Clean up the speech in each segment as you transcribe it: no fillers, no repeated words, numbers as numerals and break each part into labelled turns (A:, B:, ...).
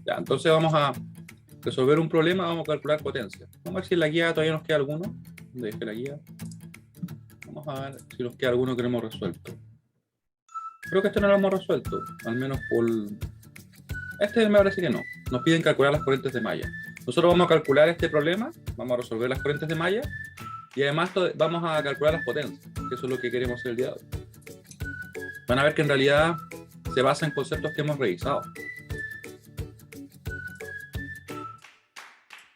A: Ya, entonces vamos a resolver un problema, vamos a calcular potencia. Vamos a ver si en la guía todavía nos queda alguno. ¿Dónde dejé la guía? Vamos a ver si nos queda alguno que no hemos resuelto. Creo que este no lo hemos resuelto, al menos por... Este me parece que no. Nos piden calcular las corrientes de malla. Nosotros vamos a calcular este problema, vamos a resolver las corrientes de malla y además vamos a calcular las potencias, que eso es lo que queremos hacer el día de hoy. Van a ver que en realidad se basa en conceptos que hemos revisado.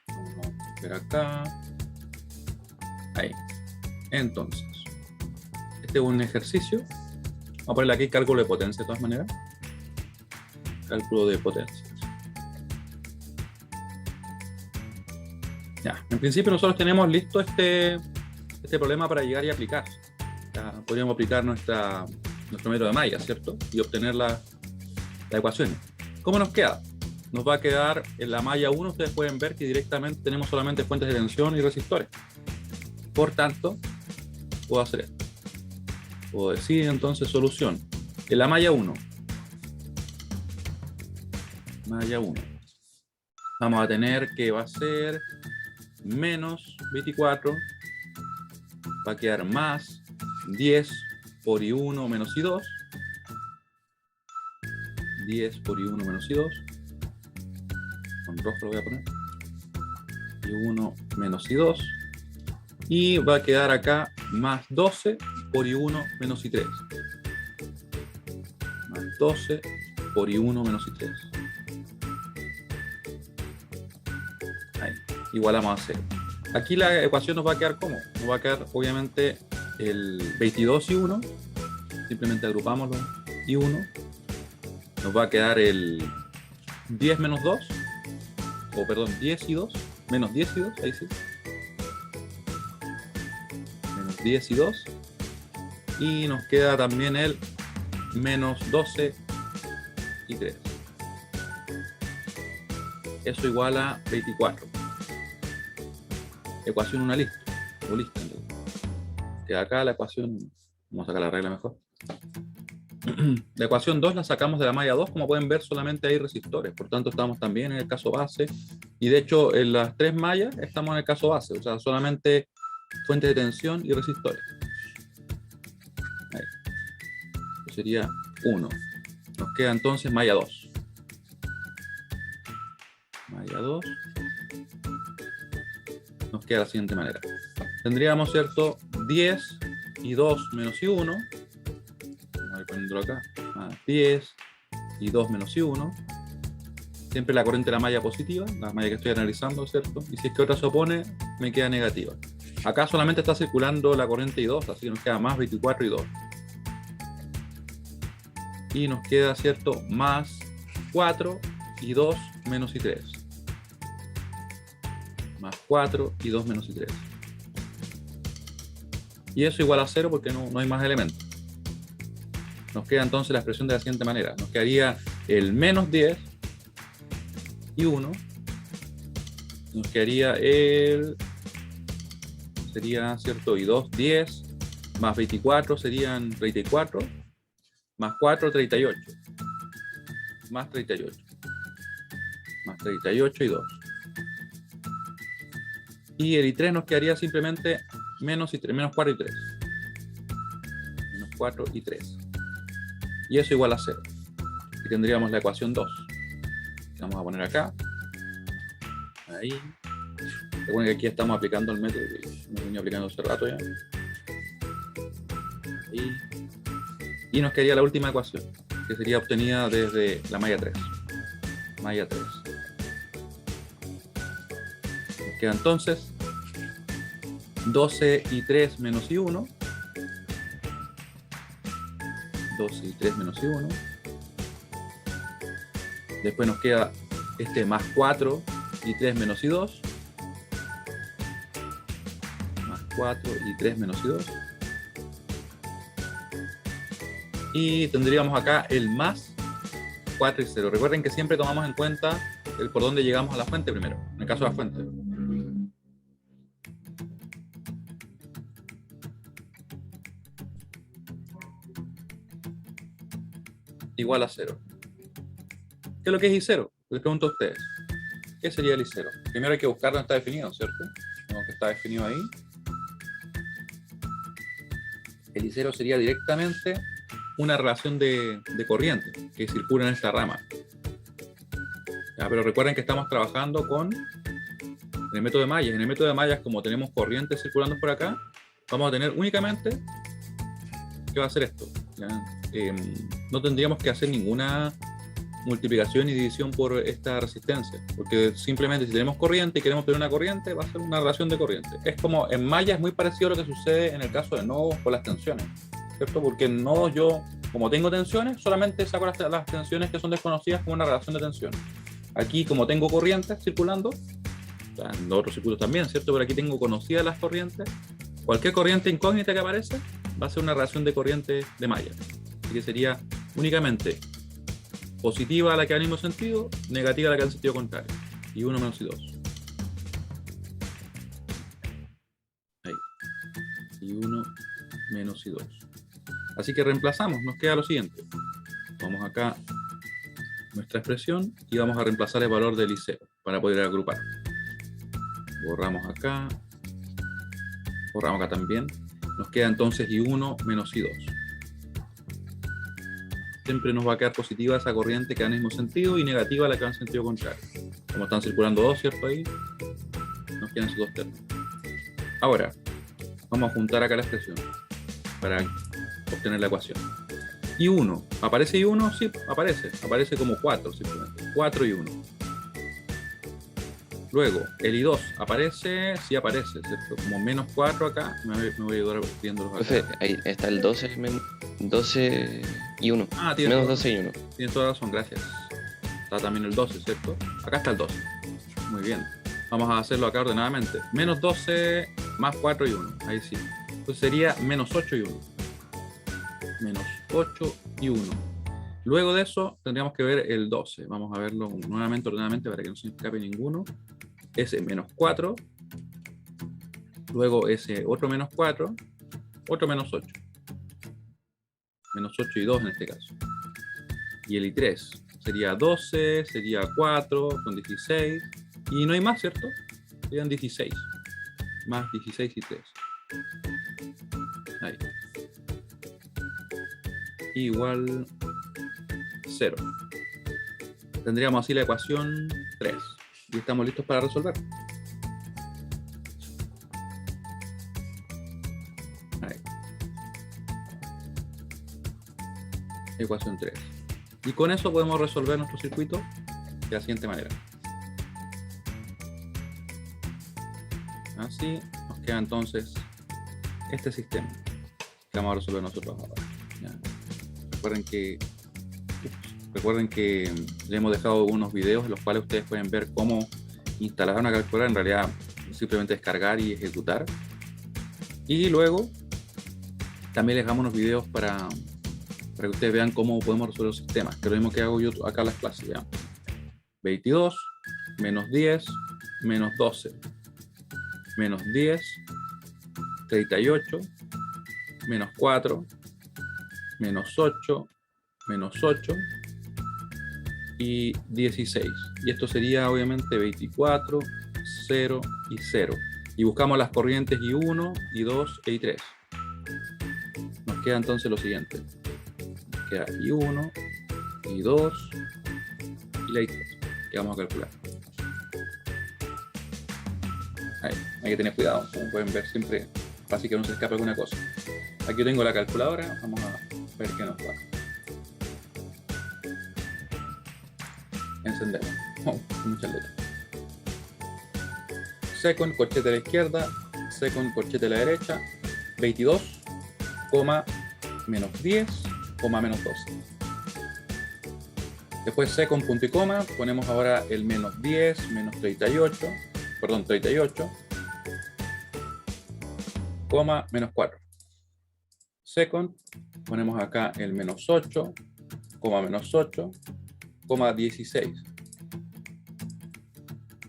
A: Vamos a ver acá. Ahí. Entonces, este es un ejercicio. Vamos a ponerle aquí cálculo de potencia de todas maneras. Cálculo de potencia. Ya, en principio nosotros tenemos listo este problema para llegar y aplicar. Ya, podríamos aplicar nuestro método de malla, ¿cierto? Y obtener la ecuación. ¿Cómo nos queda? Nos va a quedar en la malla 1, ustedes pueden ver que directamente tenemos solamente fuentes de tensión y resistores. Por tanto, puedo hacer esto. Puedo decir entonces solución. En la malla 1, vamos a tener que va a ser menos 24, va a quedar más 10 por I1 menos I2, 10 por I1 menos I2, con rojo lo voy a poner, I1 menos I2, y va a quedar acá más 12 por I1 menos I3, más 12 por I1 menos I3. Ahí, igualamos a 0. Aquí la ecuación nos va a quedar ¿cómo? Nos va a quedar obviamente el 22 y 1, simplemente agrupamos los y 1, nos va a quedar el 10 menos 2, o perdón, 10 y 2, menos 10 y 2, ahí sí, menos 10 y 2, y nos queda también el menos 12 y 3. Eso igual a 24. Ecuación 1 lista, o lista. Que acá la ecuación, vamos a sacar la regla mejor. La ecuación 2 la sacamos de la malla 2, como pueden ver solamente hay resistores, por tanto estamos también en el caso base, y de hecho en las 3 mallas estamos en el caso base, o sea, solamente fuentes de tensión y resistores. Ahí. Eso sería 1. Nos queda entonces malla 2. Malla 2. Nos queda de la siguiente manera. Tendríamos, ¿cierto? 10 y 2 menos I1. Vamos a ir poniéndolo acá. Más 10 y 2 menos I1. Siempre la corriente de la malla positiva, la malla que estoy analizando, ¿cierto? Y si es que otra se opone, me queda negativa. Acá solamente está circulando la corriente I2, así que nos queda más 24 y 2. Y nos queda, ¿cierto? Más 4 y 2 menos I3. Más 4 y 2 menos I3. Y eso igual a 0 porque no hay más elementos. Nos queda entonces la expresión de la siguiente manera. Nos quedaría el menos 10 y 1. Nos quedaría el... sería, ¿cierto? Y 2, 10. Más 24 serían 34. Más 4, 38. Más 38. Más 38 y 2. Y el I3 nos quedaría simplemente menos, I3, menos 4 y 3. Menos 4 y 3. Y eso igual a 0. Y tendríamos la ecuación 2. Que vamos a poner acá. Ahí. Recuerden que aquí estamos aplicando el método que hemos venido aplicando hace rato ya. Ahí. Y nos quedaría la última ecuación, que sería obtenida desde la malla 3. Malla 3. Nos queda entonces 12 y 3 menos I1. 12 y 3 menos I1. Después nos queda este más 4 y 3 menos I2. Más 4 y 3 menos I2. Y tendríamos acá el más 4 y 0. Recuerden que siempre tomamos en cuenta el por dónde llegamos a la fuente primero, en el caso de la fuente. Igual a 0. ¿Qué es lo que es I0? Les pregunto a ustedes, ¿qué sería el I0? Primero hay que buscar dónde está definido, ¿cierto? Como que está definido ahí. El I0 sería directamente una relación de corriente que circula en esta rama. Ya, pero recuerden que estamos trabajando con el método de mallas. En el método de mallas, como tenemos corrientes circulando por acá, vamos a tener únicamente, ¿qué va a hacer esto? No tendríamos que hacer ninguna multiplicación y división por esta resistencia, porque simplemente si tenemos corriente y queremos tener una corriente, va a ser una relación de corriente. Es como en mallas, es muy parecido a lo que sucede en el caso de nodos con las tensiones, ¿cierto? Porque en nodos yo, como tengo tensiones, solamente saco las tensiones que son desconocidas como una relación de tensiones. Aquí, como tengo corrientes circulando, o sea, en los otros circuitos también, ¿cierto? Pero aquí tengo conocidas las corrientes. Cualquier corriente incógnita que aparece va a ser una relación de corriente de malla. Así que sería únicamente positiva a la que va en el mismo sentido, negativa a la que va en sentido contrario. Y 1 menos I2. Ahí. Y 1 menos I2. Así que reemplazamos, nos queda lo siguiente. Vamos acá nuestra expresión y vamos a reemplazar el valor del I0 para poder agrupar. Borramos acá. Borramos acá también. Nos queda entonces I1 menos I2. Siempre nos va a quedar positiva esa corriente que va en el mismo sentido y negativa la que va en sentido contrario. Como están circulando dos, ¿cierto? Ahí nos quedan esos dos términos. Ahora, vamos a juntar acá la expresión para obtener la ecuación. I1, ¿aparece I1? Sí, aparece como 4 simplemente. 4 y 1. Luego, el I2 aparece, sí aparece, ¿cierto? Como menos 4 acá, me voy a ayudar viéndolos acá.
B: Entonces, ahí está el 12 y 1.
A: Ah,
B: Menos 12 y 1.
A: Tienes toda la razón, gracias. Está también el 12, ¿cierto? Acá está el 12. Muy bien. Vamos a hacerlo acá ordenadamente. Menos 12 más 4 y 1. Ahí sí. Entonces sería menos 8 y 1. Menos 8 y 1. Luego de eso tendríamos que ver el 12. Vamos a verlo nuevamente ordenadamente para que no se escape ninguno. Ese menos 4. Luego ese otro menos 4. Otro menos 8. Menos 8 y 2 en este caso. Y el I3 sería 12, sería 4, son 16. Y no hay más, ¿cierto? Serían 16. Más 16 y 3. Ahí. Igual 0. Tendríamos así la ecuación 3. Y estamos listos para resolver. Ahí. Ecuación 3. Y con eso podemos resolver nuestro circuito de la siguiente manera. Así nos queda entonces este sistema que vamos a resolver nosotros ahora. ¿Ya? Recuerden que le hemos dejado unos videos en los cuales ustedes pueden ver cómo instalar una calculadora, en realidad simplemente descargar y ejecutar. Y luego también les dejamos unos videos para que ustedes vean cómo podemos resolver los sistemas, que es lo mismo que hago yo acá en las clases. ¿Ya? 22, menos 10, menos 12, menos 10, 38, menos 4, menos 8, menos 8 y 16. Y esto sería obviamente 24, 0 y 0. Y buscamos las corrientes I1, I2 e I3. Nos queda entonces lo siguiente. Nos queda I1, I2 y la I3, que vamos a calcular. Ahí, hay que tener cuidado, como pueden ver siempre, fácil que no se escape alguna cosa. Aquí tengo la calculadora, vamos a ver qué nos da. Encendemos. Mucha luz. Second, corchete a la izquierda, second, corchete a la derecha, 22, menos 10, menos 12. Después second, punto y coma, ponemos ahora el menos 10, menos 38, perdón, 38, menos 4. Second, ponemos acá el menos 8, menos 8, 16.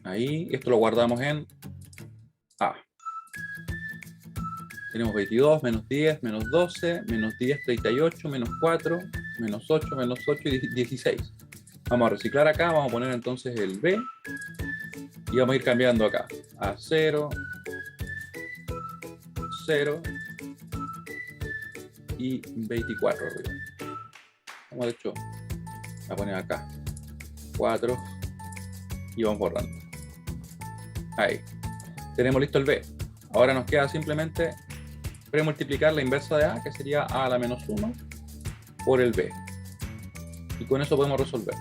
A: Ahí, esto lo guardamos en A. Tenemos 22, menos 10, menos 12, menos 10, 38, menos 4, menos 8 y 16. Vamos a reciclar acá, vamos a poner entonces el B y vamos a ir cambiando acá a 0, 0 y 24 arriba. Vamos de hecho a poner acá 4 y vamos borrando. Ahí. Tenemos listo el B. Ahora nos queda simplemente premultiplicar la inversa de A, que sería A a la menos 1 por el B. Y con eso podemos resolver.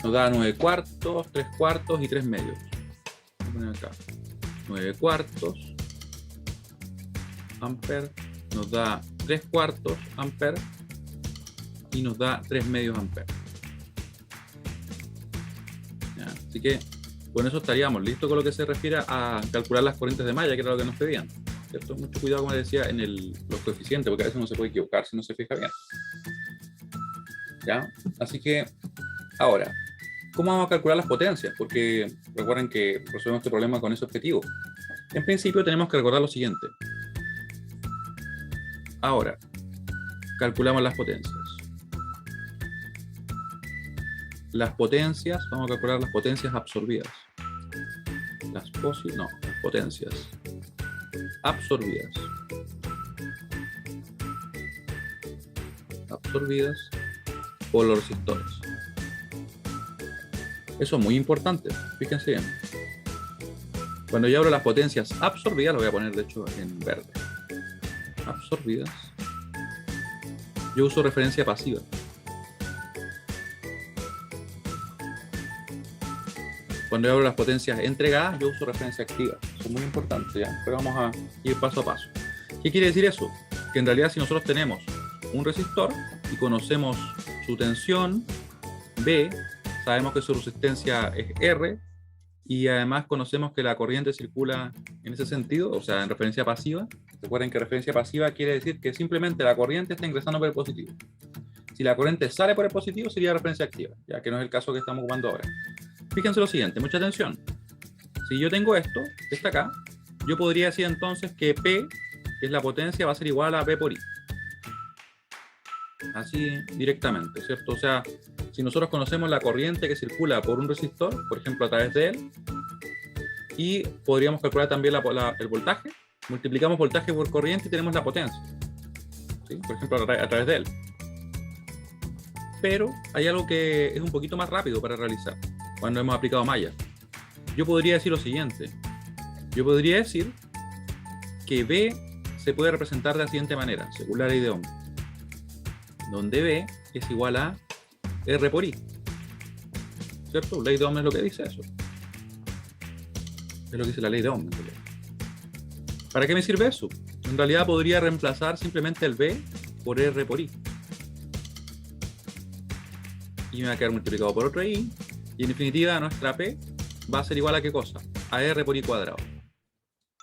A: Nos da 9 cuartos, 3 cuartos y 3 medios. Voy a poner acá 9 cuartos amper, nos da 3 cuartos amper y nos da 3 medios amper. ¿Ya? Así que con eso estaríamos listos con lo que se refiere a calcular las corrientes de malla, que era lo que nos pedían, ¿cierto? Mucho cuidado, como les decía, en los coeficientes, porque a veces uno se puede equivocar si no se fija bien. ¿Ya? Así que ahora, ¿cómo vamos a calcular las potencias? Porque recuerden que resolvemos este problema con ese objetivo. En principio tenemos que recordar lo siguiente. Ahora, calculamos las potencias. Las potencias, vamos a calcular las potencias absorbidas. Las potencias absorbidas. Absorbidas por los resistores. Eso es muy importante, fíjense bien. Cuando yo hablo de las potencias absorbidas, lo voy a poner de hecho en verde. Absorbidas. Yo uso referencia pasiva. Cuando yo hablo de las potencias entregadas, yo uso referencia activa. Eso es muy importante, ¿ya? Pero vamos a ir paso a paso. ¿Qué quiere decir eso? Que en realidad si nosotros tenemos un resistor y conocemos su tensión B, sabemos que su resistencia es R, y además conocemos que la corriente circula en ese sentido, o sea, en referencia pasiva. Recuerden que referencia pasiva quiere decir que simplemente la corriente está ingresando por el positivo. Si la corriente sale por el positivo, sería referencia activa, ya que no es el caso que estamos ocupando ahora. Fíjense lo siguiente, mucha atención. Si yo tengo esto, que está acá, yo podría decir entonces que P, que es la potencia, va a ser igual a P por I. Así directamente, ¿cierto? O sea, si nosotros conocemos la corriente que circula por un resistor, por ejemplo a través de él, y podríamos calcular también el voltaje, multiplicamos voltaje por corriente y tenemos la potencia, ¿sí? Por ejemplo a través de él. Pero hay algo que es un poquito más rápido para realizar cuando hemos aplicado malla. Yo podría decir lo siguiente. Yo podría decir que B se puede representar de la siguiente manera, según la ley de Ohm, donde B es igual a R por I. ¿Cierto? Ley de Ohm es lo que dice eso. Es lo que dice la ley de Ohm. ¿Para qué me sirve eso? En realidad podría reemplazar simplemente el B por R por I. Y me va a quedar multiplicado por otro I. Y en definitiva nuestra P va a ser igual a ¿qué cosa? A R por I cuadrado.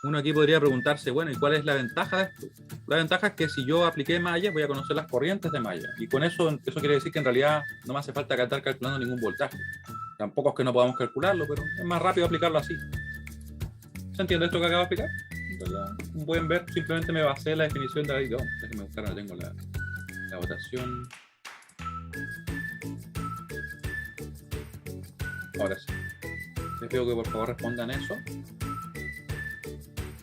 A: Uno aquí podría preguntarse, bueno, ¿y cuál es la ventaja de esto? La ventaja es que si yo apliqué malla, voy a conocer las corrientes de malla. Y con eso quiere decir que en realidad no me hace falta estar calculando ningún voltaje. Tampoco es que no podamos calcularlo, pero es más rápido aplicarlo así. ¿Se entiende esto que acabo de explicar? En realidad, como pueden ver, simplemente me basé en la definición de la ley de Ohm. Déjenme buscar, ahora tengo la votación. Ahora sí. Les pido que por favor respondan eso.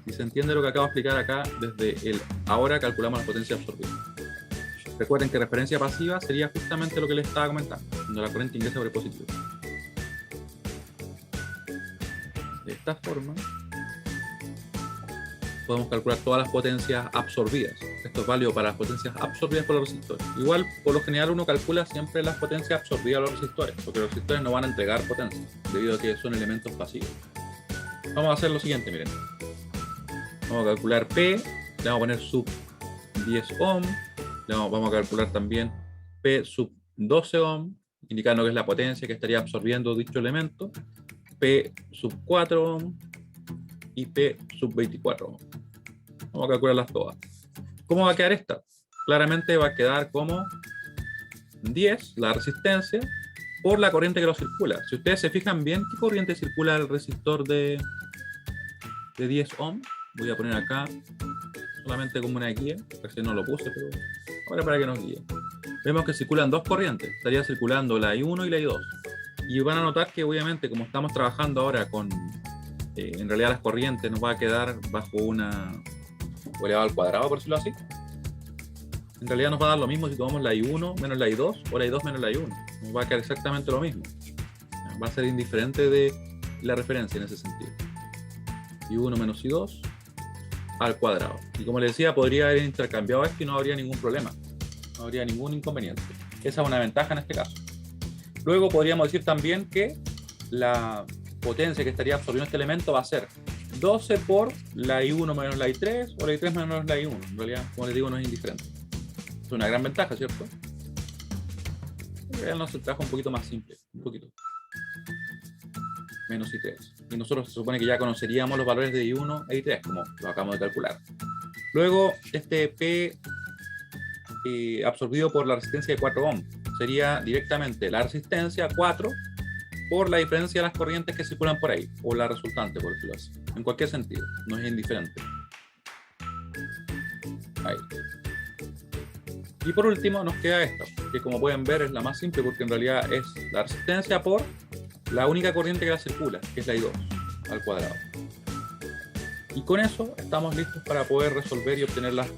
A: Si se entiende lo que acabo de explicar acá, desde el ahora calculamos la potencia absorbida. Recuerden que referencia pasiva sería justamente lo que les estaba comentando, cuando la corriente ingresa por el positivo. De esta forma, podemos calcular todas las potencias absorbidas. Esto es válido para las potencias absorbidas por los resistores. Igual, por lo general, uno calcula siempre las potencias absorbidas de los resistores, porque los resistores no van a entregar potencia, debido a que son elementos pasivos. Vamos a hacer lo siguiente, miren. Vamos a calcular P, le vamos a poner sub 10 ohm, vamos a calcular también P sub 12 ohm, indicando que es la potencia que estaría absorbiendo dicho elemento, P sub 4 ohm y P sub 24 ohm. Vamos a calcularlas todas. ¿Cómo va a quedar esta? Claramente va a quedar como 10, la resistencia, por la corriente que lo circula. Si ustedes se fijan bien, ¿qué corriente circula el resistor de 10 ohm? Voy a poner acá solamente como una guía, recién no lo puse, pero ahora para que nos guíe. vemos que circulan dos corrientes. Estaría circulando la I1 y la I2. Y van a notar que obviamente como estamos trabajando ahora con, en realidad las corrientes nos va a quedar bajo una elevado al cuadrado, por decirlo así. En realidad nos va a dar lo mismo si tomamos la I1 menos la I2 o la I2 menos la I1. Nos va a quedar exactamente lo mismo. Va a ser indiferente de la referencia en ese sentido. I1 menos I2 al cuadrado. Y como les decía, podría haber intercambiado esto y no habría ningún problema. No habría ningún inconveniente. Esa es una ventaja en este caso. Luego podríamos decir también que la potencia que estaría absorbiendo este elemento va a ser 12 por la I1 menos la I3 o la I3 menos la I1. En realidad, como les digo, no es indiferente. Es una gran ventaja, ¿cierto? En realidad nos trabaja un poquito más simple, un poquito. Menos I3. Y nosotros se supone que ya conoceríamos los valores de I1 e I3, como lo acabamos de calcular. Luego, este P absorbido por la resistencia de 4 ohm sería directamente la resistencia 4 por la diferencia de las corrientes que circulan por ahí, o la resultante, por decirlo así. En cualquier sentido, no es indiferente. Ahí. Y por último nos queda esta, que como pueden ver es la más simple porque en realidad es la resistencia por la única corriente que la circula, que es la I2 al cuadrado. Y con eso estamos listos para poder resolver y obtener las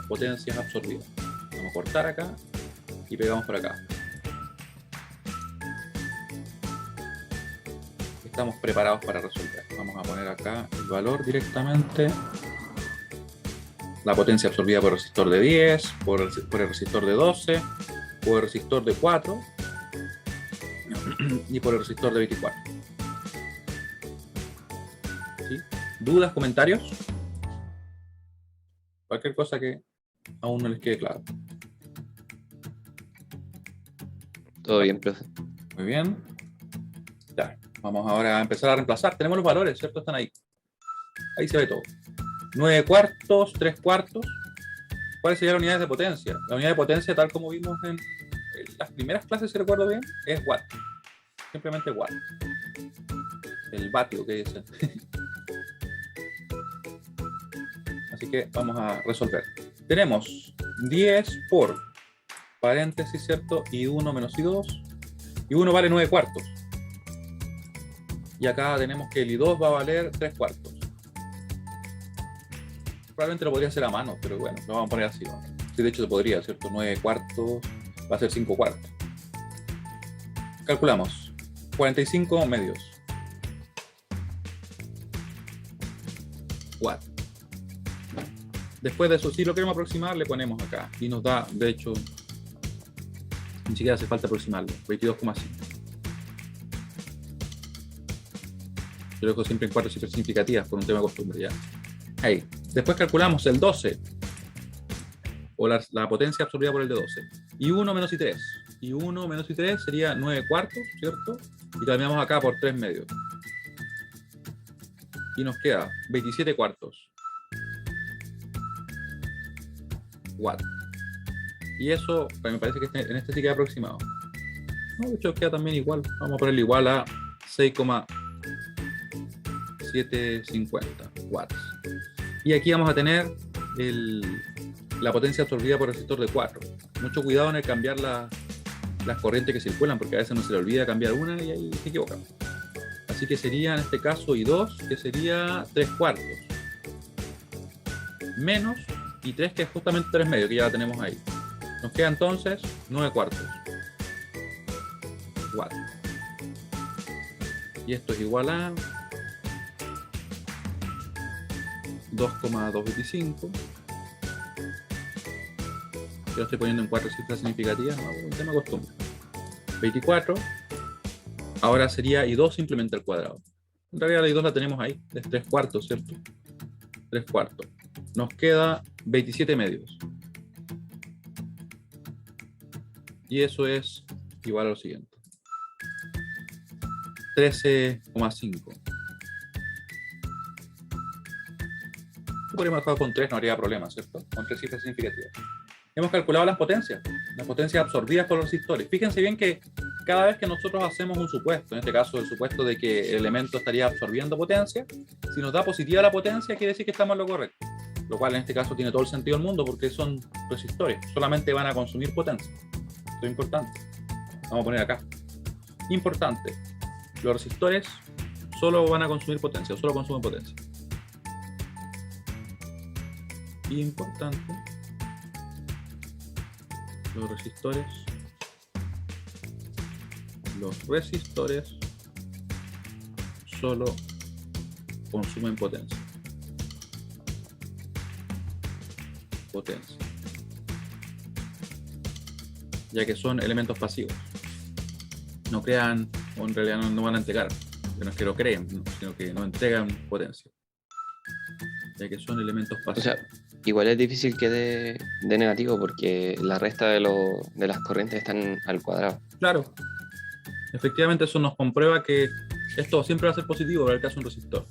A: potencias absorbidas. Vamos a cortar acá y pegamos por acá. Estamos preparados para resolver. Vamos a poner acá el valor directamente. La potencia absorbida por el resistor de 10, por el resistor de 12, por el resistor de 4 y por el resistor de 24. ¿Sí? ¿Dudas, comentarios? Cualquier cosa que aún no les quede claro.
B: Todo bien, profe.
A: Muy bien. Ya, vamos ahora a empezar a reemplazar. Tenemos los valores, ¿cierto? Están ahí. Ahí se ve todo. 9 cuartos, 3 cuartos. ¿Cuál sería la unidad de potencia? La unidad de potencia, tal como vimos en las primeras clases, si recuerdo bien, es watt. Simplemente watt. El vatio que dicen. Así que vamos a resolver. Tenemos 10 por paréntesis, ¿cierto? I1 menos I2. I1 vale 9 cuartos. Y acá tenemos que el I2 va a valer 3 cuartos. Probablemente lo podría hacer a mano, pero bueno, lo vamos a poner así, ¿no? Sí, de hecho se podría, ¿cierto? 9 cuartos va a ser 5 cuartos. Calculamos. 45 medios. Watt. Después de eso, si lo queremos aproximar, le ponemos acá. Y nos da, de hecho, ni siquiera hace falta aproximarlo. 22,5. Yo lo dejo siempre en 4 cifras significativas por un tema de costumbre, ¿ya? Ahí. Después calculamos el 12, o la potencia absorbida por el de 12. I1 menos I3. I1 menos I3 sería 9 cuartos, ¿cierto? Y cambiamos acá por 3 medios. Y nos queda 27 cuartos. Watt. Y eso, me parece que en este sí queda aproximado. No, de hecho queda también igual. Vamos a ponerle igual a 6,750 watts. Y aquí vamos a tener la potencia absorbida por el resistor de 4. Mucho cuidado en el cambiar las corrientes que circulan, porque a veces no se le olvida cambiar una y ahí se equivoca. Así que sería en este caso I2, que sería 3 cuartos. Menos I3, que es justamente 3 medios, que ya la tenemos ahí. Nos queda entonces 9 cuartos. Watt. Y esto es igual a 2,225. Yo lo estoy poniendo en 4 cifras significativas, ¿no? Un tema de costumbre. 24. Ahora sería I2 simplemente al cuadrado. En realidad la I2 la tenemos ahí, es 3 cuartos, ¿cierto? 3 cuartos. Nos queda 27 medios. Y eso es igual a lo siguiente. 13,5. Podríamos dejar con 3, no habría problema, ¿cierto? Con 3 cifras significativas. Hemos calculado las potencias absorbidas por los resistores. Fíjense bien que cada vez que nosotros hacemos un supuesto, en este caso el supuesto de que el elemento estaría absorbiendo potencia, si nos da positiva la potencia, quiere decir que estamos en lo correcto. Lo cual en este caso tiene todo el sentido del mundo porque son resistores, solamente van a consumir potencia. Esto es importante. Vamos a poner acá. Importante. Los resistores solo van a consumir potencia, solo consumen potencia. Importante. Los resistores solo consumen potencia. Ya que son elementos pasivos. No crean, o en realidad no van a entregar, no es que lo creen, sino que no entregan potencia. Ya que son elementos
B: O
A: pasivos.
B: sea, igual es difícil que dé negativo porque la resta de las corrientes están al cuadrado.
A: Claro. Efectivamente eso nos comprueba que esto siempre va a ser positivo para el caso de un resistor.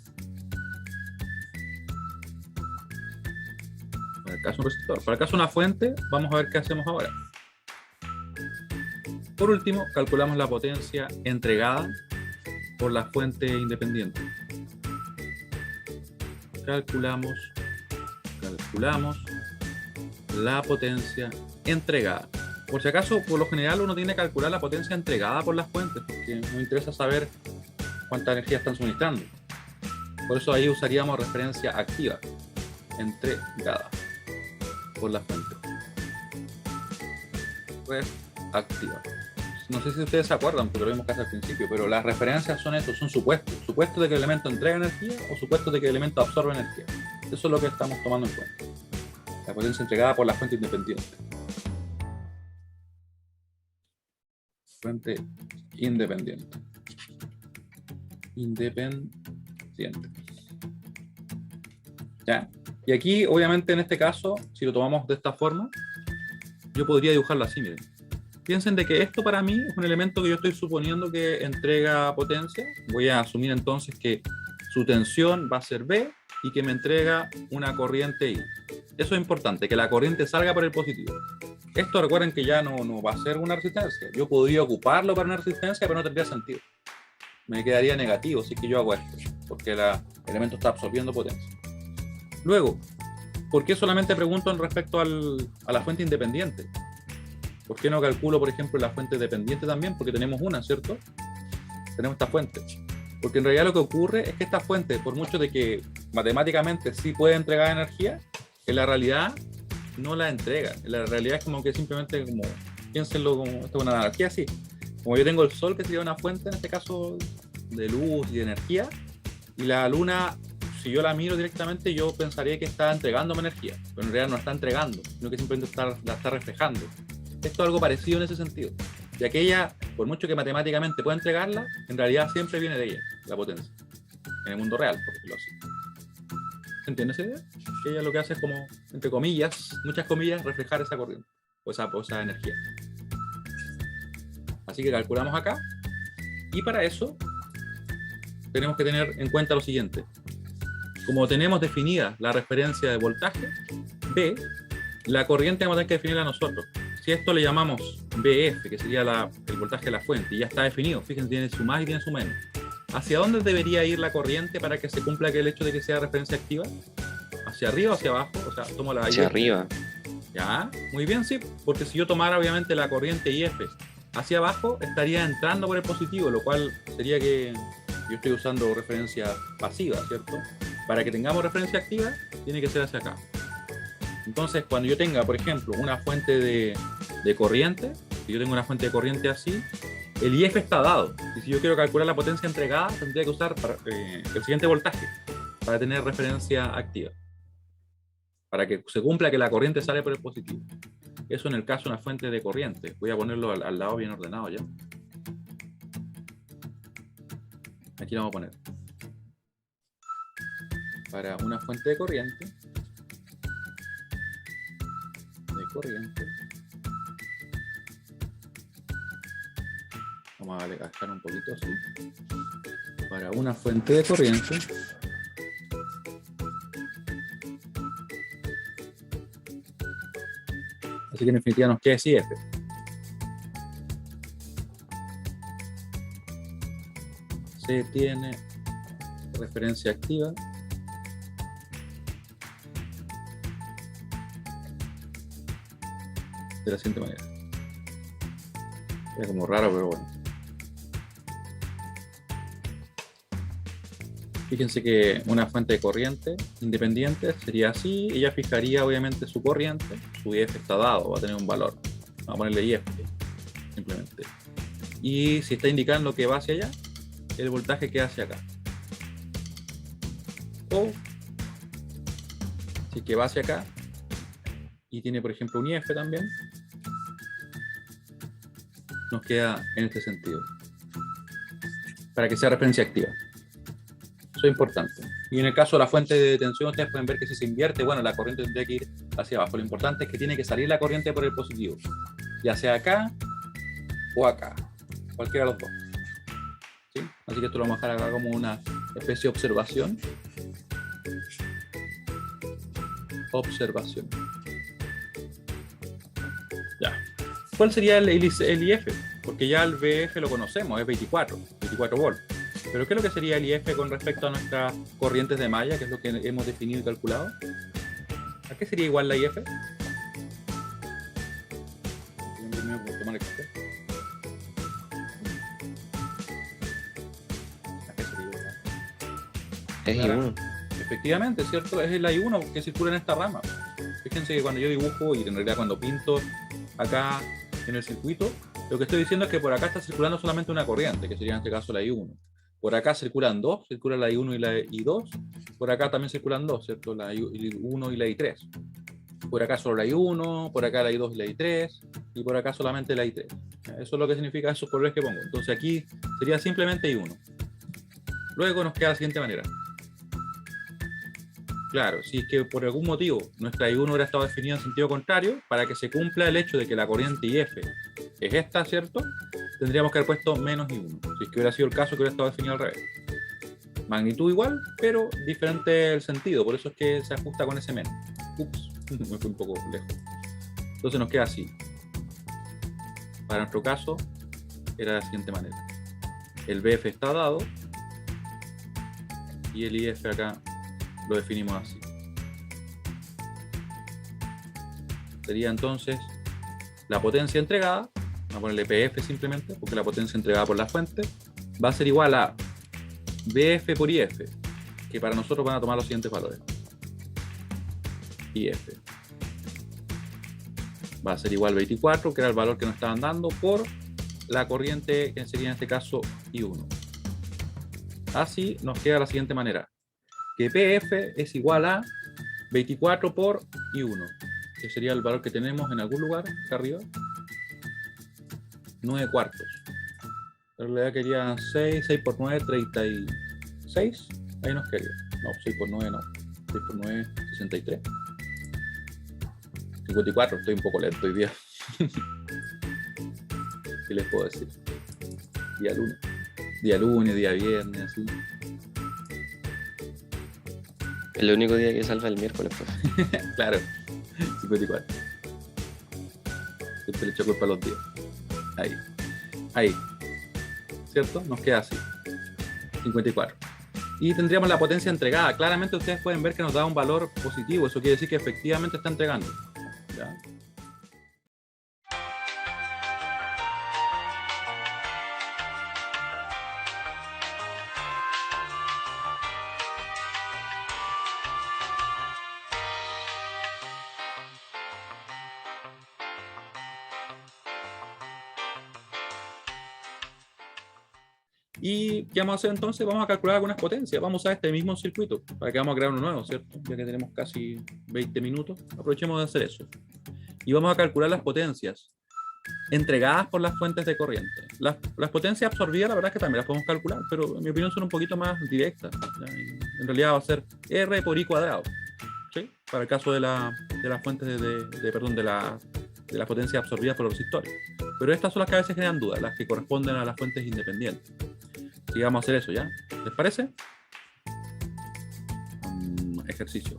A: Para el caso de un resistor. Para el caso de una fuente, vamos a ver qué hacemos ahora. Por último, calculamos la potencia entregada por la fuente independiente. Calculamos la potencia entregada. Por si acaso, por lo general uno tiene que calcular la potencia entregada por las fuentes, porque nos interesa saber cuánta energía están suministrando. Por eso ahí usaríamos referencia activa, entregada por la fuente. Ref activa. No sé si ustedes se acuerdan, porque lo vimos casi al principio, pero las referencias son eso, son supuestos. Supuestos de que el elemento entrega energía o supuestos de que el elemento absorbe energía. Eso es lo que estamos tomando en cuenta. La potencia entregada por la fuente independiente. Fuente independiente. ¿Ya? Y aquí, obviamente, en este caso, si lo tomamos de esta forma, yo podría dibujarlo así, miren. Piensen de que esto para mí es un elemento que yo estoy suponiendo que entrega potencia. Voy a asumir entonces que su tensión va a ser B y que me entrega una corriente I. Eso es importante, que la corriente salga por el positivo. Esto recuerden que ya no va a ser una resistencia. Yo podría ocuparlo para una resistencia, pero no tendría sentido. Me quedaría negativo si es que yo hago esto, porque el elemento está absorbiendo potencia. Luego, ¿por qué solamente pregunto en respecto a la fuente independiente? ¿Por qué no calculo, por ejemplo, la fuente dependiente también? Porque tenemos una, ¿cierto? Tenemos esta fuente. Porque en realidad lo que ocurre es que esta fuente, por mucho de que matemáticamente sí puede entregar energía, en la realidad no la entrega. En la realidad es como que simplemente, como piénsenlo como esto es una analogía así. Como yo tengo el sol, que sería una fuente, en este caso, de luz y de energía, y la luna, si yo la miro directamente, yo pensaría que está entregándome energía, pero en realidad no está entregando, sino que simplemente la está reflejando. Esto es algo parecido en ese sentido. Y aquella, por mucho que matemáticamente pueda entregarla, en realidad siempre viene de ella, la potencia. En el mundo real, por decirlo así. ¿Se entiende esa idea? Que ella lo que hace es como, entre comillas, muchas comillas, reflejar esa corriente, o esa energía. Así que calculamos acá. Y para eso, tenemos que tener en cuenta lo siguiente. Como tenemos definida la referencia de voltaje, B, la corriente vamos a tener que definirla nosotros. Si esto le llamamos BF, que sería el voltaje de la fuente, y ya está definido, fíjense, tiene su más y tiene su menos. ¿Hacia dónde debería ir la corriente para que se cumpla el hecho de que sea referencia activa? ¿Hacia arriba o hacia abajo? O sea, tomo la
B: Hacia arriba.
A: Ya, muy bien, sí, porque si yo tomara obviamente la corriente IF hacia abajo, estaría entrando por el positivo, lo cual sería que yo estoy usando referencia pasiva, ¿cierto? Para que tengamos referencia activa, tiene que ser hacia acá. Entonces, cuando yo tenga, por ejemplo, una fuente de corriente, si yo tengo una fuente de corriente así, el IF está dado. Y si yo quiero calcular la potencia entregada, tendría que usar el siguiente voltaje para tener referencia activa. Para que se cumpla que la corriente sale por el positivo. Eso en el caso de una fuente de corriente. Voy a ponerlo al lado bien ordenado ya. Aquí lo vamos a poner. Para una fuente de corriente. Vamos a gastar un poquito así. Para una fuente de corriente. Así que en definitiva nos queda CF. Se tiene referencia activa de la siguiente manera. Es como raro, pero bueno. Fíjense que una fuente de corriente independiente sería así. Ella fijaría obviamente su corriente. Su IF está dado, va a tener un valor. Vamos a ponerle IF, simplemente. Y si está indicando que va hacia allá, el voltaje queda hacia acá. O si es que va hacia acá y tiene, por ejemplo, un IF también, nos queda en este sentido. Para que sea referencia activa. Eso es importante. Y en el caso de la fuente de tensión, ustedes pueden ver que si se invierte, bueno, la corriente tendría que ir hacia abajo. Lo importante es que tiene que salir la corriente por el positivo. Ya sea acá o acá. Cualquiera de los dos. ¿Sí? Así que esto lo vamos a dejar acá como una especie de observación. Observación. Ya. ¿Cuál sería el IF? Porque ya el VF lo conocemos, es 24 volts. Pero ¿qué es lo que sería el IF con respecto a nuestras corrientes de malla, que es lo que hemos definido y calculado? ¿A qué sería igual la IF?
B: Es I1.
A: Efectivamente, ¿cierto? Es el I1 que circula en esta rama. Fíjense que cuando yo dibujo y en realidad cuando pinto acá en el circuito, lo que estoy diciendo es que por acá está circulando solamente una corriente, que sería en este caso la I1. Por acá circulan dos, circula la I1 y la I2. Por acá también circulan dos, ¿cierto? La I1 y la I3. Por acá solo la I1, por acá la I2 y la I3, y por acá solamente la I3. Eso es lo que significa esos colores que pongo. Entonces aquí sería simplemente I1. Luego nos queda de la siguiente manera. Claro, si es que por algún motivo nuestra I1 hubiera estado definida en sentido contrario, para que se cumpla el hecho de que la corriente IF es esta, ¿cierto? Tendríamos que haber puesto menos I1. Si es que hubiera sido el caso que hubiera estado definido al revés. Magnitud igual, pero diferente el sentido. Por eso es que se ajusta con ese menos. Ups, me fui un poco lejos. Entonces nos queda así. Para nuestro caso, era de la siguiente manera. El BF está dado. Y el IF acá lo definimos así. Sería entonces la potencia entregada. Vamos a ponerle PF simplemente, porque la potencia entregada por la fuente va a ser igual a BF por IF, que para nosotros van a tomar los siguientes valores. IF va a ser igual a 24, que era el valor que nos estaban dando, por la corriente que sería en este caso I1. Así nos queda de la siguiente manera, que PF es igual a 24 por I1, que sería el valor que tenemos en algún lugar acá arriba, 9 cuartos. En realidad quería 6 por 9, 36. Ahí nos quedaría. No, 6 por 9 no. 6 por 9, 63. 54, estoy un poco lento hoy día. ¿Qué les puedo decir? Día lunes. Día lunes, día viernes, así.
B: El único día que salva el miércoles, pues.
A: Claro, 54. Siempre le echo culpa a los días. Ahí. ¿Cierto? Nos queda así. 54. Y tendríamos la potencia entregada. Claramente ustedes pueden ver que nos da un valor positivo. Eso quiere decir que efectivamente está entregando. ¿Ya? ¿Y qué vamos a hacer entonces? Vamos a calcular algunas potencias. Vamos a este mismo circuito, para que vamos a crear uno nuevo, ¿cierto? Ya que tenemos casi 20 minutos, aprovechemos de hacer eso. Y vamos a calcular las potencias entregadas por las fuentes de corriente. Las potencias absorbidas, la verdad es que también las podemos calcular, pero en mi opinión son un poquito más directas. En realidad va a ser R por I cuadrado, ¿sí? Para el caso de las fuentes de las potencias absorbidas por los resistores. Pero estas son las que a veces generan dudas, las que corresponden a las fuentes independientes. Y vamos a hacer eso, ¿ya? ¿Les parece? Ejercicio.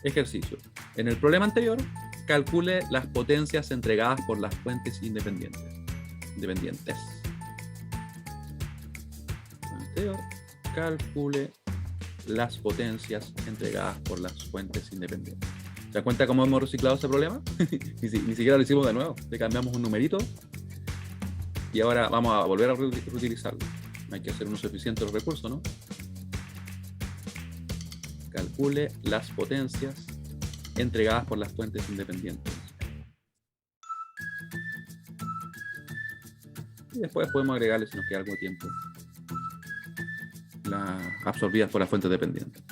A: Ejercicio. En el problema anterior, calcule las potencias entregadas por las fuentes independientes. Anterior, calcule las potencias entregadas por las fuentes independientes. ¿Se dan cuenta cómo hemos reciclado ese problema? Ni siquiera lo hicimos de nuevo. Le cambiamos un numerito y ahora vamos a volver a reutilizarlo. Hay que hacer un uso eficiente de los recursos, ¿no? Calcule las potencias entregadas por las fuentes independientes. Y después podemos agregarle, si nos queda algo de tiempo, las absorbidas por las fuentes dependientes.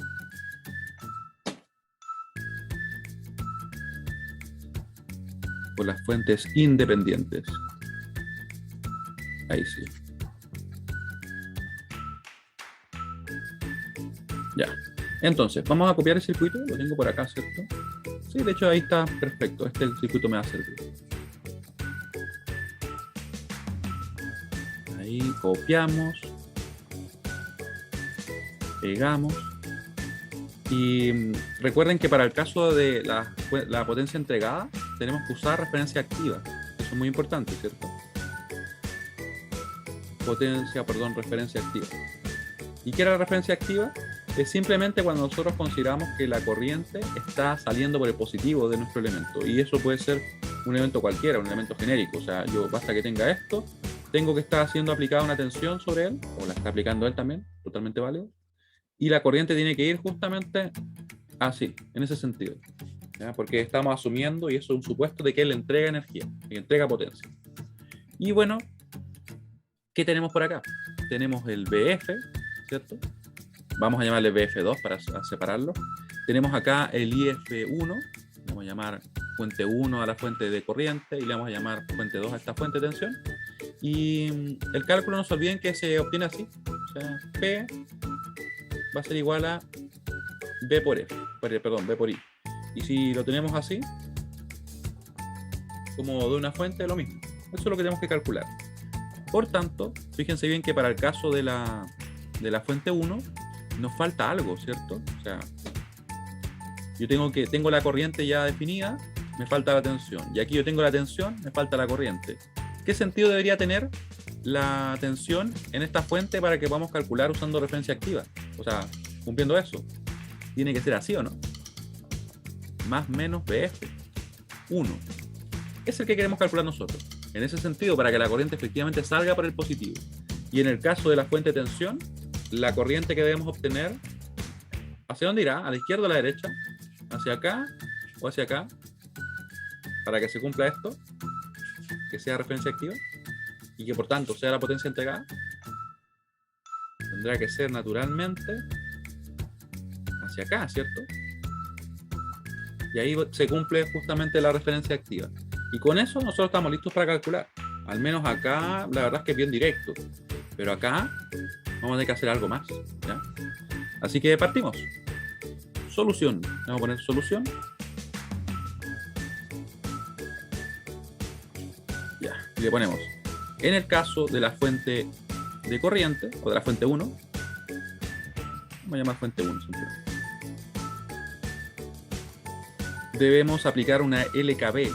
A: Por las fuentes independientes. Ahí sí. Ya. Entonces, vamos a copiar el circuito. Lo tengo por acá, ¿cierto? Sí, de hecho ahí está perfecto. Este circuito me va a servir. Ahí copiamos. Pegamos. Y recuerden que para el caso de la potencia entregada, tenemos que usar referencia activa. Eso es muy importante, ¿cierto? Referencia activa. ¿Y qué era la referencia activa? Es simplemente cuando nosotros consideramos que la corriente está saliendo por el positivo de nuestro elemento. Y eso puede ser un elemento cualquiera, un elemento genérico. O sea, yo basta que tenga esto, tengo que estar haciendo aplicada una tensión sobre él, o la está aplicando él también, totalmente válido. Y la corriente tiene que ir justamente así, en ese sentido. ¿Ya? Porque estamos asumiendo, y eso es un supuesto, de que él entrega energía, que entrega potencia. Y bueno, ¿qué tenemos por acá? Tenemos el BF, ¿cierto? Vamos a llamarle BF2 para separarlo. Tenemos acá el IF1, vamos a llamar fuente 1 a la fuente de corriente y le vamos a llamar fuente 2 a esta fuente de tensión. Y el cálculo, no se olviden que se obtiene así. O sea, P va a ser igual a B por F, perdón, B por I. Y si lo tenemos así, como de una fuente, lo mismo. Eso es lo que tenemos que calcular. Por tanto, fíjense bien que para el caso de la fuente 1, nos falta algo, ¿cierto? O sea, yo tengo la corriente ya definida, me falta la tensión. Y aquí yo tengo la tensión, me falta la corriente. ¿Qué sentido debería tener la tensión en esta fuente para que podamos calcular usando referencia activa? O sea, cumpliendo eso. Tiene que ser así, ¿o no? Más menos BF. 1. Es el que queremos calcular nosotros. En ese sentido, para que la corriente efectivamente salga por el positivo. Y en el caso de la fuente de tensión, la corriente que debemos obtener, ¿hacia dónde irá? ¿A la izquierda o a la derecha? ¿Hacia acá o hacia acá? Para que se cumpla esto, que sea referencia activa y que por tanto sea la potencia entregada, tendrá que ser naturalmente hacia acá, ¿cierto? Y ahí se cumple justamente la referencia activa. Y con eso nosotros estamos listos para calcular. Al menos acá, la verdad es que es bien directo. Pero acá vamos a tener que hacer algo más, ¿ya? Así que partimos. Solución. Vamos a poner solución. Ya. Y le ponemos. En el caso de la fuente de corriente, o de la fuente 1, vamos a llamar fuente 1 simplemente. Debemos aplicar una LKB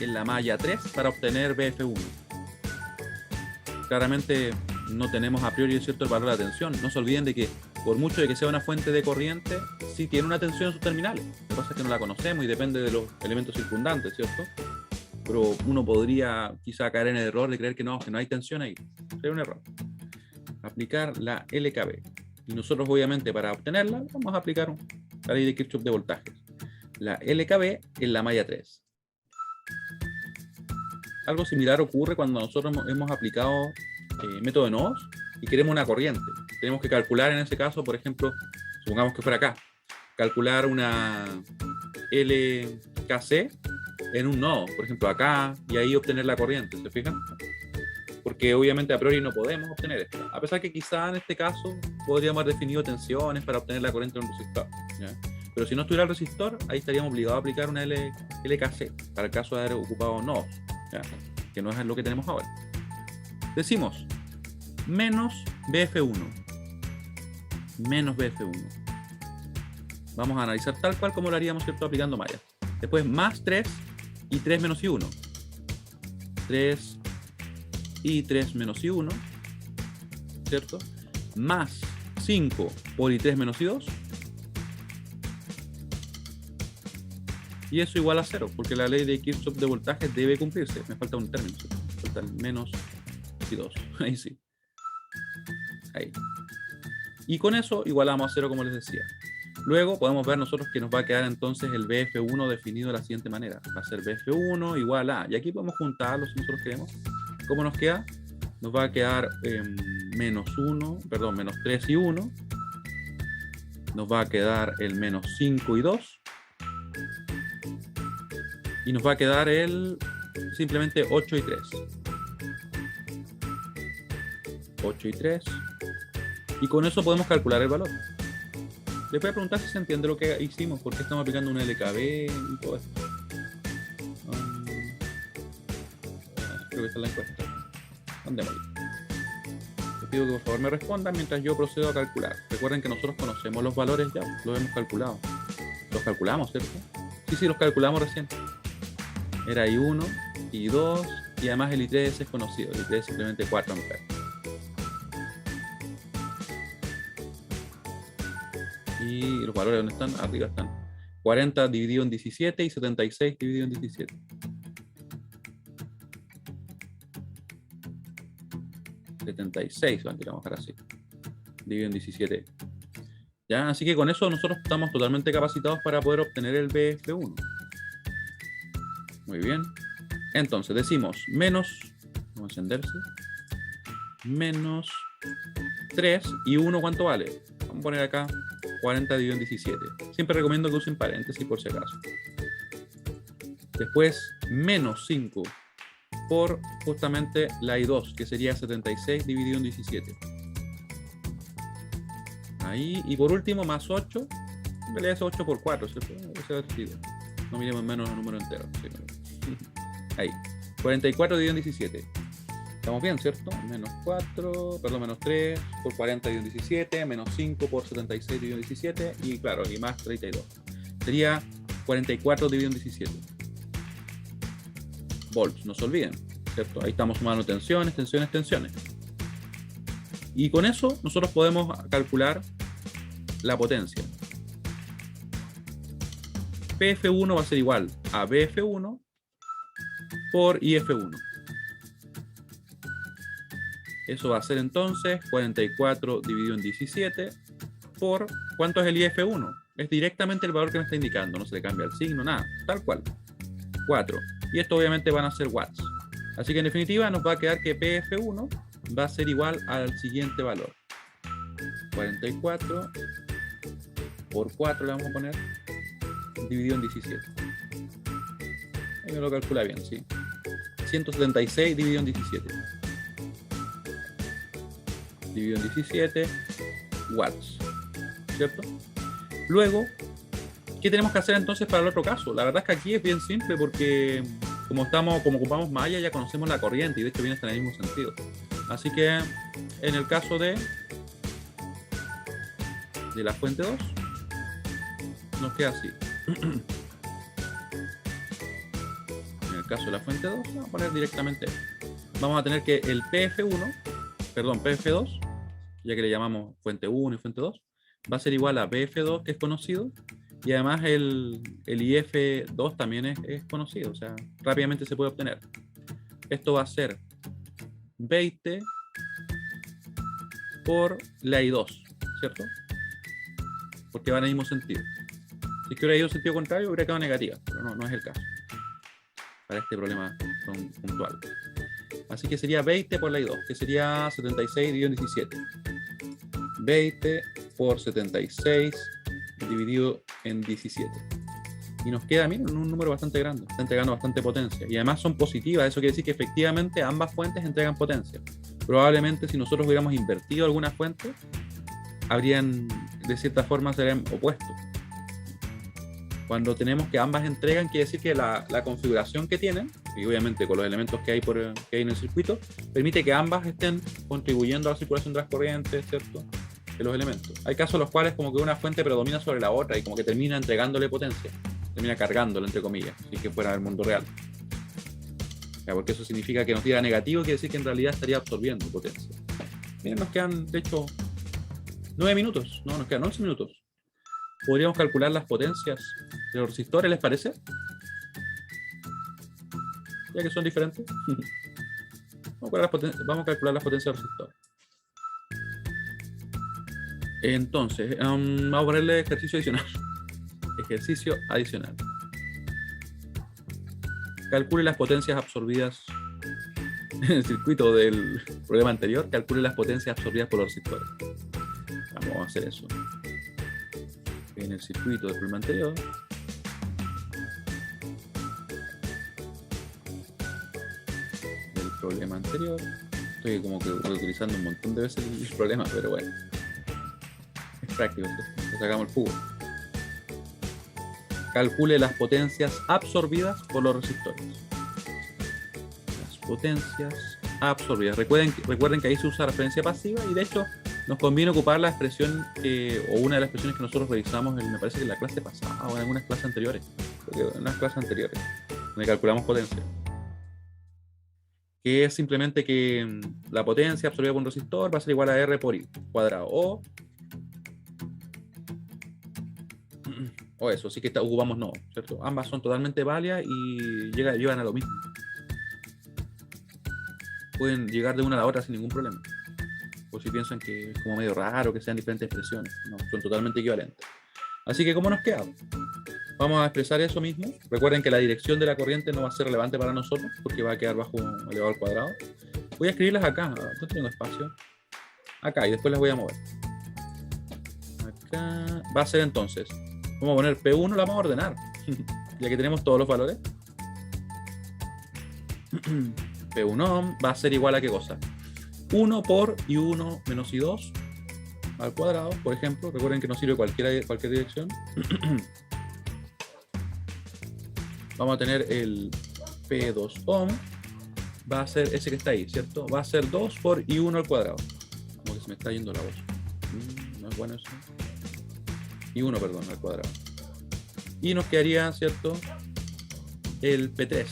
A: en la malla 3 para obtener BF1. Claramente no tenemos a priori cierto el valor de la tensión. No se olviden de que por mucho de que sea una fuente de corriente, sí tiene una tensión en sus terminales. Lo que pasa es que no la conocemos y depende de los elementos circundantes, ¿cierto? Pero uno podría quizá caer en el error de creer que no hay tensión ahí. Sería un error. Aplicar la LKB. Y nosotros obviamente para obtenerla vamos a aplicar la ley de Kirchhoff de voltajes. La LKB en la malla 3. Algo similar ocurre cuando nosotros hemos aplicado método de nodos y queremos una corriente. Tenemos que calcular en ese caso, por ejemplo, supongamos que fuera acá, calcular una LKC en un nodo, por ejemplo acá, y ahí obtener la corriente, ¿se fijan? Porque obviamente a priori no podemos obtener esto, a pesar que quizá en este caso podríamos haber definido tensiones para obtener la corriente en un resistor, ¿ya? Pero si no estuviera el resistor, ahí estaríamos obligados a aplicar una LKC para el caso de haber ocupado nodos, ¿ya? Que no es lo que tenemos ahora. Decimos menos BF1. Menos BF1. Vamos a analizar tal cual como lo haríamos, ¿cierto? Aplicando mallas. Después más 3 y 3 menos I1. 3 y 3 menos I1. ¿Cierto? Más 5 por I3 menos I2. Y eso igual a 0, porque la ley de Kirchhoff de voltaje debe cumplirse. Me falta un término, ¿sí? Me falta el menos I2. Ahí sí. Ahí. Y con eso igualamos a 0, como les decía. Luego podemos ver nosotros que nos va a quedar entonces el BF1 definido de la siguiente manera. Va a ser BF1 igual a... Y aquí podemos juntarlo si nosotros queremos. ¿Cómo nos queda? Nos va a quedar menos 3 y 1. Nos va a quedar el menos 5 y 2. Y nos va a quedar el simplemente 8 y 3. 8 y 3. Y con eso podemos calcular el valor. Les voy a preguntar si se entiende lo que hicimos, por qué estamos aplicando un LKB y todo esto. Creo que está en la encuesta. Andémosle. Les pido que por favor me respondan mientras yo procedo a calcular. Recuerden que nosotros conocemos los valores ya, los hemos calculado. Los calculamos, ¿cierto? Sí, los calculamos recién. Era I1, I2 y además el I3 es conocido. El I3 es simplemente 4 amperes. Y los valores, ¿dónde están? Arriba están. 40 dividido en 17 y 76 dividido en 17. Vamos a bajar así. Dividido en 17. ¿Ya? Así que con eso nosotros estamos totalmente capacitados para poder obtener el BF1. Muy bien. Entonces decimos menos, vamos a encenderse, menos 3 y 1, ¿cuánto vale? Vamos a poner acá 40 dividido en 17. Siempre recomiendo que usen paréntesis por si acaso. Después menos 5 por justamente la I2, que sería 76 dividido en 17. Ahí, y por último más 8, en realidad es 8 por 4, ¿cierto? No miremos menos el número entero. Ahí, 44 dividido en 17. Estamos bien, ¿cierto? Menos 3 por 40 dividido en 17, menos 5 por 76 dividido en 17, y claro, y más 32. Sería 44 dividido en 17. Volts, no se olviden, ¿cierto? Ahí estamos sumando tensiones. Y con eso nosotros podemos calcular la potencia. PF1 va a ser igual a BF1 por IF1. Eso va a ser entonces 44 dividido en 17 por... ¿Cuánto es el IF1? Es directamente el valor que me está indicando, no se le cambia el signo, nada, tal cual. 4. Y esto obviamente van a ser watts. Así que en definitiva nos va a quedar que PF1 va a ser igual al siguiente valor. 44 por 4 le vamos a poner, dividido en 17. Ahí me lo calcula bien, ¿sí? 176 dividido en 17. Dividido en 17 watts, ¿cierto? Luego, ¿qué tenemos que hacer entonces para el otro caso? La verdad es que aquí es bien simple porque como ocupamos malla ya conocemos la corriente y de hecho viene hasta en el mismo sentido. Así que en el caso de la fuente 2 nos queda así. En el caso de la fuente 2 vamos a poner directamente, vamos a tener que el PF2, ya que le llamamos fuente 1 y fuente 2, va a ser igual a BF2, que es conocido, y además el IF2 también es conocido, o sea, rápidamente se puede obtener. Esto va a ser 20 por la I2, ¿cierto? Porque van en el mismo sentido. Si es que hubiera ido en sentido contrario, hubiera quedado negativa, pero no es el caso para este problema puntual. Así que sería 20 por la I2, que sería 76 dividido en 17. 20 por 76 dividido en 17. Y nos queda, miren, un número bastante grande. Está entregando bastante potencia. Y además son positivas. Eso quiere decir que efectivamente ambas fuentes entregan potencia. Probablemente si nosotros hubiéramos invertido alguna fuente, habrían, de cierta forma, serían opuestos. Cuando tenemos que ambas entregan, quiere decir que la configuración que tienen, y obviamente con los elementos que hay en el circuito, permite que ambas estén contribuyendo a la circulación de las corrientes, ¿cierto?, de los elementos. Hay casos en los cuales como que una fuente predomina sobre la otra y como que termina entregándole potencia, termina cargándolo, entre comillas, si es que fuera del mundo real. Ya, porque eso significa que nos diga negativo, quiere decir que en realidad estaría absorbiendo potencia. Miren, nos quedan, de hecho, 9 minutos. No, nos quedan 11 minutos. Podríamos calcular las potencias de los resistores, ¿les parece? Ya que son diferentes. Vamos a calcular las potencias del resistor. Entonces, vamos a ponerle ejercicio adicional. Ejercicio adicional. Calcule las potencias absorbidas en el circuito del problema anterior. Calcule las potencias absorbidas por los resistores. Vamos a hacer eso. En el circuito del problema anterior. Del problema anterior. Estoy como que utilizando un montón de veces el problema, pero bueno. Es práctico, le sacamos el jugo. Calcule las potencias absorbidas por los resistores. Las potencias absorbidas. Recuerden que ahí se usa referencia pasiva y de hecho nos conviene ocupar la expresión o una de las expresiones que nosotros revisamos me parece que en la clase pasada o en algunas clases anteriores. En unas clases anteriores donde calculamos potencia. Que es simplemente que la potencia absorbida por un resistor va a ser igual a R por I cuadrado. O eso, así que ocupamos no, ¿cierto? Ambas son totalmente válidas y llevan a lo mismo. Pueden llegar de una a la otra sin ningún problema. O si piensan que es como medio raro que sean diferentes expresiones, no, son totalmente equivalentes. Así que, ¿cómo nos queda? Vamos a expresar eso mismo. Recuerden que la dirección de la corriente no va a ser relevante para nosotros porque va a quedar bajo elevado al cuadrado. Voy a escribirlas acá, no tengo espacio. Acá, y después las voy a mover. Acá va a ser entonces. Vamos a poner P1, la vamos a ordenar. Ya que tenemos todos los valores. P1 va a ser igual a ¿qué cosa? 1 por I1 menos I2 al cuadrado, por ejemplo. Recuerden que no sirve cualquier dirección. Vamos a tener el P2 ohm. Va a ser ese que está ahí, ¿cierto? Va a ser 2 por I1 al cuadrado. Como que se me está yendo la voz. No es bueno eso. I1, perdón, al cuadrado. Y nos quedaría, ¿cierto? El P3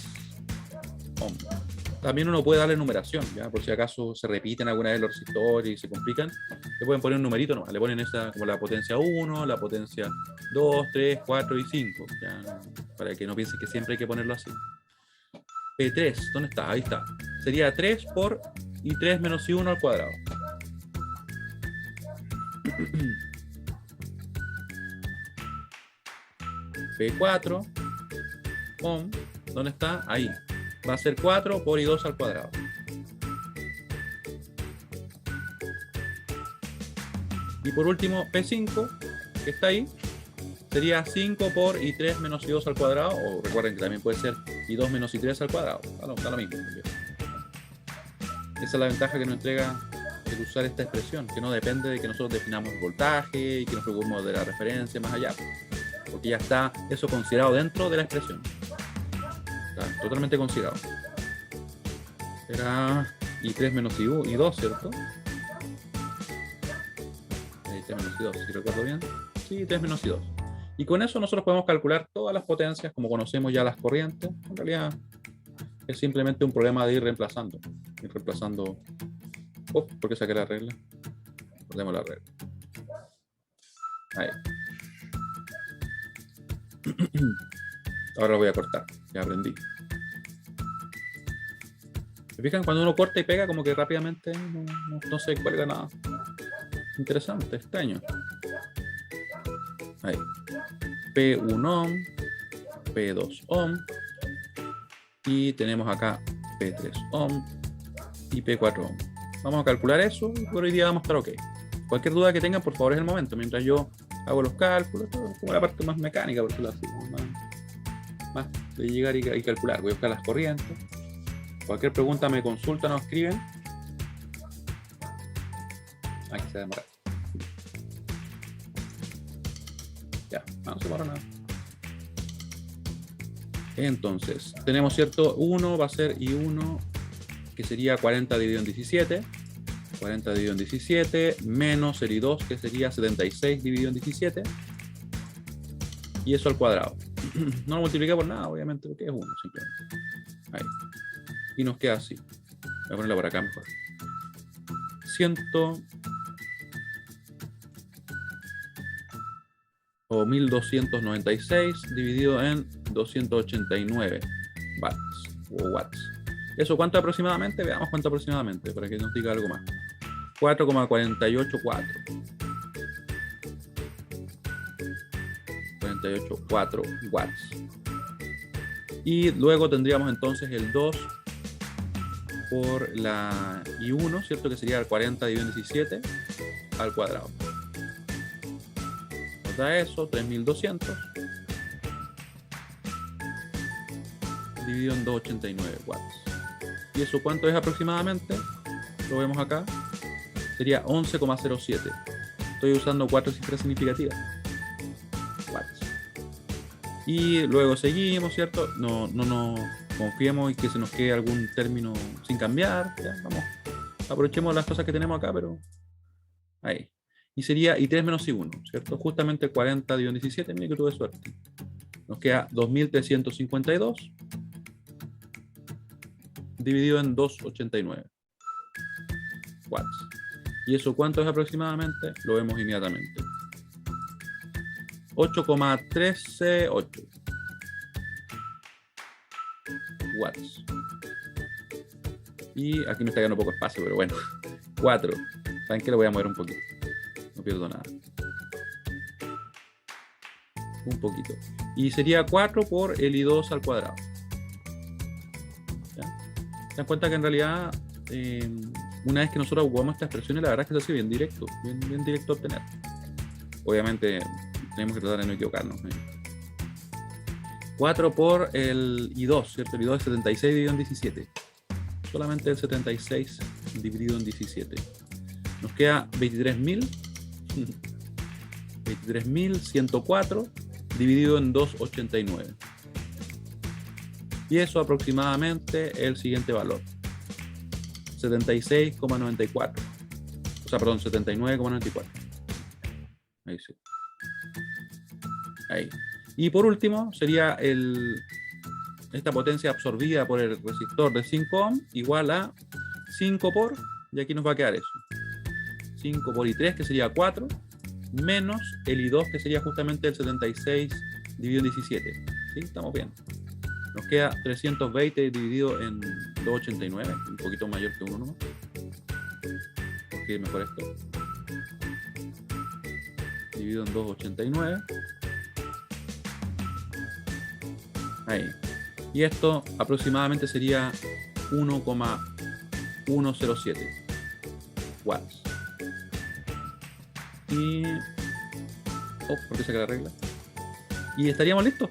A: ohm. También uno puede darle numeración, ¿ya? Por si acaso se repiten alguna vez los resistores y se complican. Le pueden poner un numerito nomás. Le ponen esa como la potencia 1, la potencia 2, 3, 4 y 5. ¿Ya? Para que no piensen que siempre hay que ponerlo así. P3, ¿dónde está? Ahí está. Sería 3 por I3 menos I1 al cuadrado. P4 ohm, ¿dónde está? Ahí. Va a ser 4 por I2 al cuadrado. Y por último, P5, que está ahí, sería 5 por I3 menos I2 al cuadrado, o recuerden que también puede ser I2 menos I3 al cuadrado. Da lo mismo. Esa es la ventaja que nos entrega el usar esta expresión, que no depende de que nosotros definamos el voltaje y que nos preocupemos de la referencia más allá, porque ya está eso considerado dentro de la expresión. Está totalmente considerado. Será I3 menos I2, ¿cierto? I3 menos I2, si recuerdo bien. Sí, I3 menos I2. Y con eso nosotros podemos calcular todas las potencias, como conocemos ya las corrientes. En realidad es simplemente un problema de ir reemplazando. ¿Por qué saqué la regla? Perdemos la regla. Ahí. Ahora lo voy a cortar. Ya aprendí. ¿Se fijan? Cuando uno corta y pega, como que rápidamente no se cuelga nada. Interesante, extraño. Ahí. P1 ohm, P2 ohm, y tenemos acá P3 ohm y P4 ohm. Vamos a calcular eso y por hoy día vamos a estar ok. Cualquier duda que tengan, por favor, es el momento. Mientras yo hago los cálculos, todo, como la parte más mecánica, por decirlo así, más de llegar y calcular. Voy a buscar las corrientes. Cualquier pregunta me consultan o escriben. Aquí se demora. Ya, no se demora nada. Entonces, tenemos cierto 1 va a ser I1, que sería 40 dividido en 17. 40 dividido en 17, menos el I2, que sería 76 dividido en 17. Y eso al cuadrado. No lo multipliqué por nada, obviamente, porque es 1 simplemente. Ahí. Y nos queda así. Voy a ponerlo por acá mejor. o 1296 dividido en 289 watts o watts. ¿Eso cuánto aproximadamente? Veamos cuánto aproximadamente para que nos diga algo más. 4,484. 48,4 watts. Y luego tendríamos entonces el 2 por la I1, ¿cierto? Que sería el 40 dividido en 17 al cuadrado. Nos da eso, 3200 dividido en 289 watts. ¿Y eso cuánto es aproximadamente? Lo vemos acá. Sería 11,07. Estoy usando 4 cifras significativas. Watts. Y luego seguimos, ¿cierto? No confiemos en que se nos quede algún término sin cambiar. Ya, vamos. Aprovechemos las cosas que tenemos acá, pero ahí. Y sería I3 menos I1, ¿cierto? Justamente 40 dividido en 17, mire que tuve suerte. Nos queda 2352 dividido en 289 watts. ¿Y eso cuánto es aproximadamente? Lo vemos inmediatamente. 8,138 watts. Y aquí me está quedando poco espacio, pero bueno. 4. ¿Saben qué? Lo voy a mover un poquito. No pierdo nada. Un poquito. Y sería 4 por el I2 al cuadrado. ¿Ya? ¿Se dan cuenta que en realidad una vez que nosotros ocupamos estas expresiones, la verdad es que se hace bien directo, bien directo obtener? Obviamente tenemos que tratar de no equivocarnos. 4 por el I2, ¿cierto? El I2 es 76 dividido en 17. Solamente el 76 dividido en 17. Nos queda 23.000. 23.104 dividido en 289. Y eso aproximadamente el siguiente valor. 76,94. O sea, perdón, 79,94. Ahí sí. Ahí. Y por último, sería esta potencia absorbida por el resistor de 5 ohm igual a 5 por, y aquí nos va a quedar eso. 5 por I3, que sería 4, menos el I2, que sería justamente el 76 dividido en 17. ¿Sí? Estamos bien. Nos queda 320 dividido en 289, un poquito mayor que 1 nomás. Porque mejor esto. Dividido en 289. Ahí. Y esto aproximadamente sería 1,107 watts. Y... ¿por qué saca la regla? Y estaríamos listos.